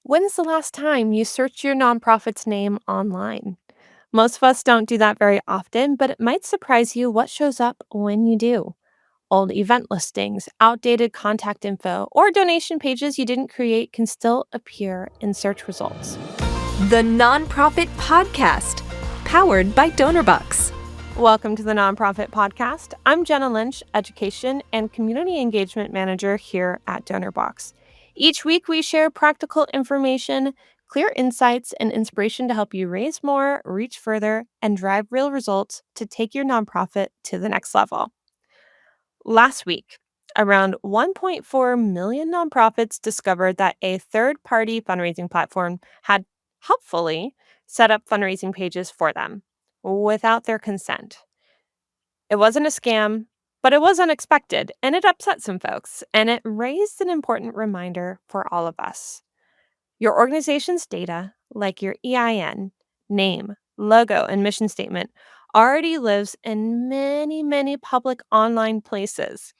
When's the last time you searched your nonprofit's name online? Most of us don't do that very often, but it might surprise you what shows up when you do. Old event listings, outdated contact info, or donation pages you didn't create can still appear in search results. The Nonprofit Podcast, powered by Donorbox. Welcome to the Nonprofit Podcast. I'm Jenna Lynch, Education and Community Engagement Manager here at Donorbox. Each week, we share practical information, clear insights, and inspiration to help you raise more, reach further, and drive real results to take your nonprofit to the next level. Last week, around 1.4 million nonprofits discovered that a third-party fundraising platform had helpfully set up fundraising pages for them without their consent. It wasn't a scam, but it was unexpected, and it upset some folks, and it raised an important reminder for all of us. Your organization's data, like your EIN, name, logo, and mission statement, already lives in many, many public online places.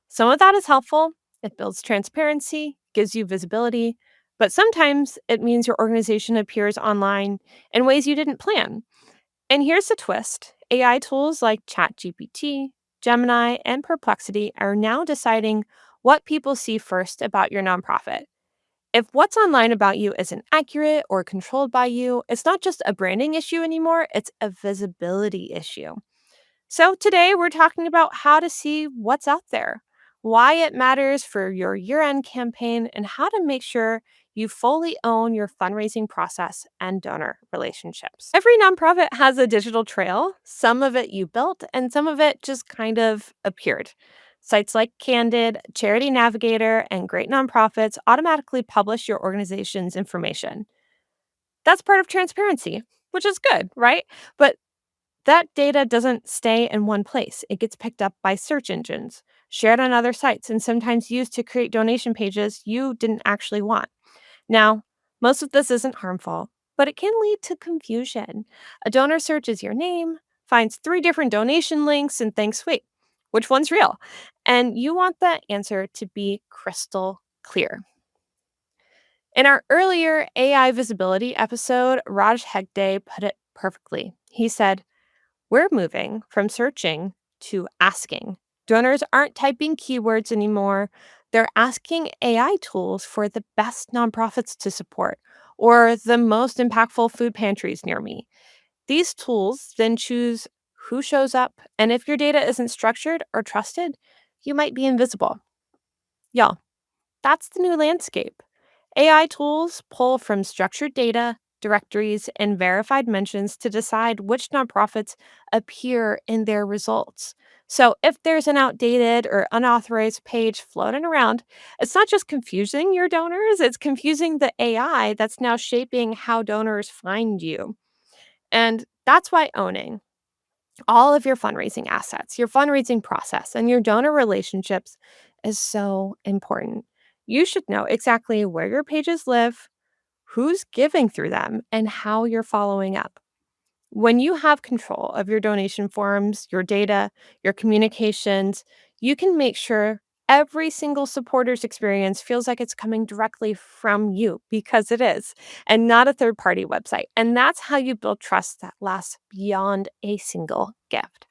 Some of that is helpful. It builds transparency, gives you visibility, but sometimes it means your organization appears online in ways you didn't plan. And here's the twist. AI tools like ChatGPT, Gemini, and Perplexity are now deciding what people see first about your nonprofit. If what's online about you isn't accurate or controlled by you, it's not just a branding issue anymore, it's a visibility issue. So today we're talking about how to see what's out there, why it matters for your year-end campaign, and how to make sure you fully own your fundraising process and donor relationships. Every nonprofit has a digital trail. Some of it you built and some of it just kind of appeared. Sites like Candid, Charity Navigator, and great nonprofits automatically publish your organization's information. That's part of transparency, which is good, right? But that data doesn't stay in one place. It gets picked up by search engines, shared on other sites, and sometimes used to create donation pages you didn't actually want. Now, most of this isn't harmful, but it can lead to confusion. A donor searches your name, finds 3 different donation links, and thinks, wait, which one's real? And you want that answer to be crystal clear. In our earlier AI visibility episode, Raj Hegde put it perfectly. He said, we're moving from searching to asking. Donors aren't typing keywords anymore. They're asking AI tools for the best nonprofits to support or the most impactful food pantries near me. These tools then choose who shows up, and if your data isn't structured or trusted, you might be invisible. Y'all, that's the new landscape. AI tools pull from structured data, directories, and verified mentions to decide which nonprofits appear in their results. So if there's an outdated or unauthorized page floating around, it's not just confusing your donors, it's confusing the AI that's now shaping how donors find you. And that's why owning all of your fundraising assets, your fundraising process, and your donor relationships is so important. You should know exactly where your pages live, who's giving through them, and how you're following up. When you have control of your donation forms, your data, your communications, you can make sure every single supporter's experience feels like it's coming directly from you because it is, and not a third party website. And that's how you build trust that lasts beyond a single gift.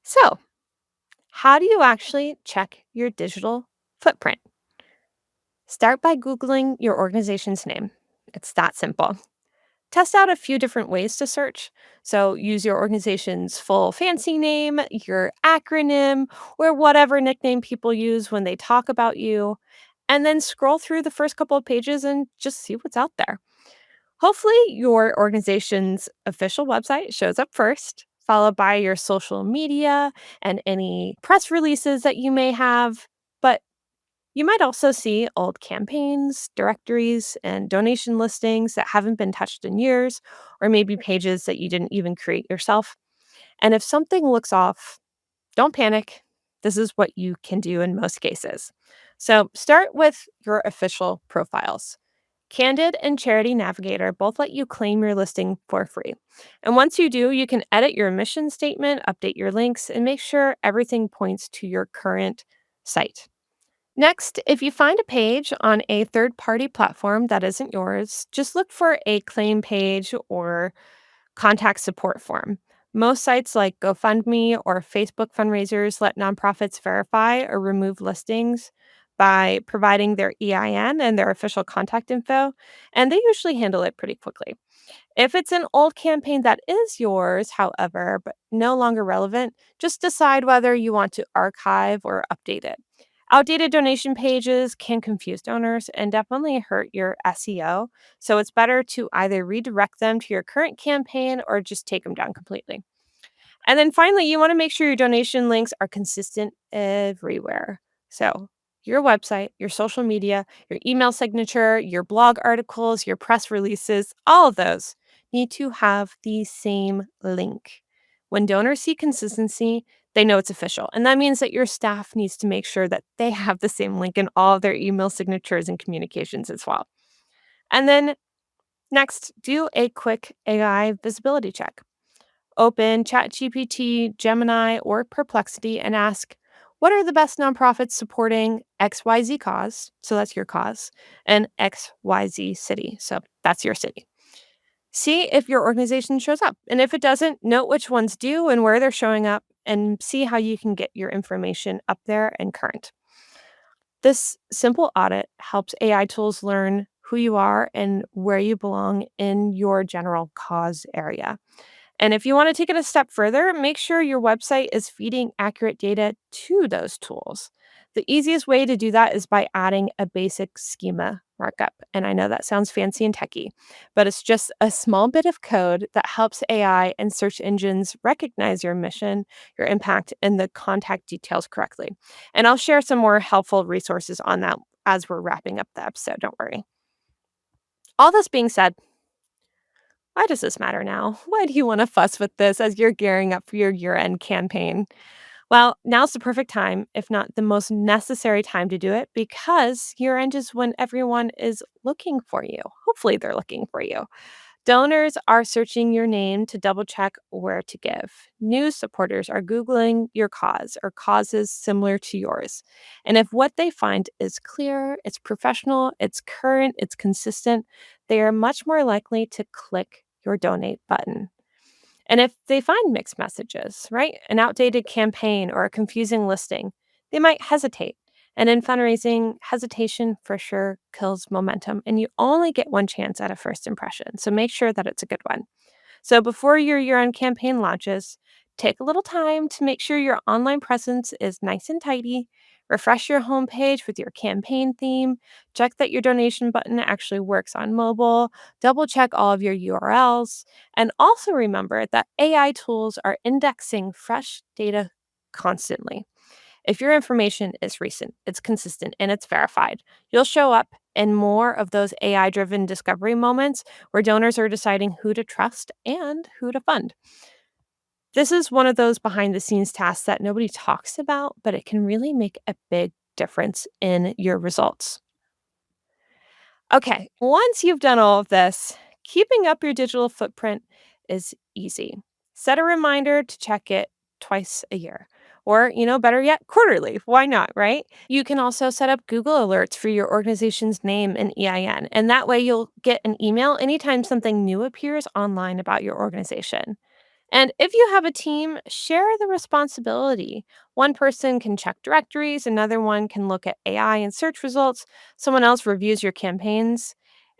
So, how do you actually check your digital footprint? Start by Googling your organization's name. It's that simple. Test out a few different ways to search. So use your organization's full fancy name, your acronym, or whatever nickname people use when they talk about you, and then scroll through the first couple of pages and just see what's out there. Hopefully, your organization's official website shows up first, followed by your social media and any press releases that you may have. But you might also see old campaigns, directories, and donation listings that haven't been touched in years, or maybe pages that you didn't even create yourself. And if something looks off, don't panic. This is what you can do in most cases. So start with your official profiles. Candid and Charity Navigator both let you claim your listing for free. And once you do, you can edit your mission statement, update your links, and make sure everything points to your current site. Next, if you find a page on a third party platform that isn't yours, just look for a claim page or contact support form. Most sites like GoFundMe or Facebook fundraisers let nonprofits verify or remove listings by providing their EIN and their official contact info, and they usually handle it pretty quickly. If it's an old campaign that is yours, however, but no longer relevant, just decide whether you want to archive or update it. Outdated donation pages can confuse donors and definitely hurt your SEO, so it's better to either redirect them to your current campaign or just take them down completely. And then finally, you want to make sure your donation links are consistent everywhere. So, your website, your social media, your email signature, your blog articles, your press releases, all of those need to have the same link. When donors see consistency, they know it's official. And that means that your staff needs to make sure that they have the same link in all of their email signatures and communications as well. And then next, do a quick AI visibility check. Open ChatGPT, Gemini, or Perplexity and ask, what are the best nonprofits supporting XYZ cause? So that's your cause, and XYZ city. So that's your city. See if your organization shows up. And if it doesn't, note which ones do and where they're showing up, and see how you can get your information up there and current. This simple audit helps AI tools learn who you are and where you belong in your general cause area. And if you want to take it a step further, make sure your website is feeding accurate data to those tools. The easiest way to do that is by adding a basic schema markup. And I know that sounds fancy and techy, but it's just a small bit of code that helps AI and search engines recognize your mission, your impact, and the contact details correctly. And I'll share some more helpful resources on that as we're wrapping up the episode. Don't worry. All this being said, why does this matter now? Why do you want to fuss with this as you're gearing up for your year end campaign? Well, now's the perfect time, if not the most necessary time to do it, because year end is when everyone is looking for you. Hopefully, they're looking for you. Donors are searching your name to double check where to give. News supporters are Googling your cause or causes similar to yours. And if what they find is clear, it's professional, it's current, it's consistent, they are much more likely to click your donate button. And if they find mixed messages, right, an outdated campaign or a confusing listing, they might hesitate. And in fundraising, hesitation for sure kills momentum, and you only get one chance at a first impression. So make sure that it's a good one. So before your year end campaign launches, take a little time to make sure your online presence is nice and tidy. Refresh your homepage with your campaign theme. Check that your donation button actually works on mobile. Double check all of your URLs. And also remember that AI tools are indexing fresh data constantly. If your information is recent, it's consistent, and it's verified, you'll show up in more of those AI driven discovery moments where donors are deciding who to trust and who to fund. This is one of those behind the scenes tasks that nobody talks about, but it can really make a big difference in your results. Okay, once you've done all of this, keeping up your digital footprint is easy. Set a reminder to check it twice a year. Or, better yet, quarterly. Why not, right? You can also set up Google alerts for your organization's name and EIN. And that way you'll get an email anytime something new appears online about your organization. And if you have a team, share the responsibility. One person can check directories, another one can look at AI and search results, someone else reviews your campaigns.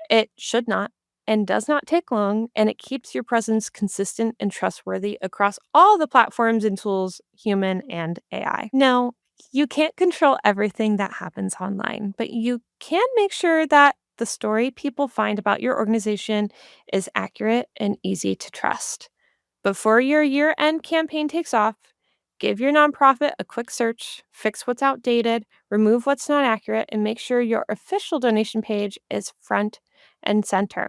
It should not and does not take long, and it keeps your presence consistent and trustworthy across all the platforms and tools, human and AI. Now, you can't control everything that happens online, but you can make sure that the story people find about your organization is accurate and easy to trust. Before your year end campaign takes off, give your nonprofit a quick search, fix what's outdated, remove what's not accurate, and make sure your official donation page is front and center.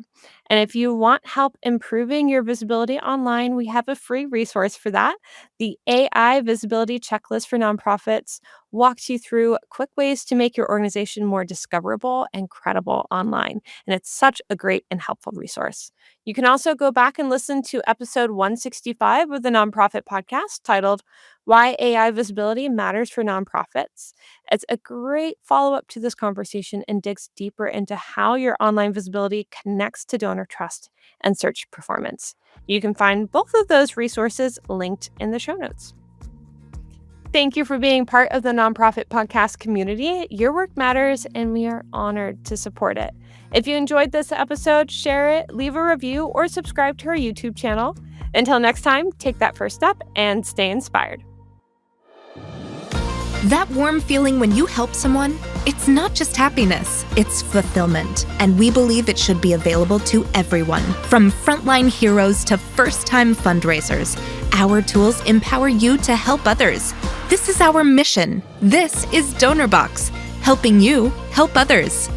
And if you want help improving your visibility online, we have a free resource for that, the AI Visibility Checklist for Nonprofits walks you through quick ways to make your organization more discoverable and credible online. And it's such a great and helpful resource. You can also go back and listen to episode 165 of the Nonprofit Podcast titled Why AI Visibility Matters for Nonprofits. It's a great follow-up to this conversation and digs deeper into how your online visibility connects to donor trust and search performance. You can find both of those resources linked in the show notes. Thank you for being part of the Nonprofit Podcast community. Your work matters, and we are honored to support it. If you enjoyed this episode, share it, leave a review, or subscribe to our YouTube channel. Until next time, take that first step and stay inspired. That warm feeling when you help someone, it's not just happiness, it's fulfillment. And we believe it should be available to everyone, from frontline heroes to first-time fundraisers. Our tools empower you to help others. This is our mission. This is Donorbox, helping you help others.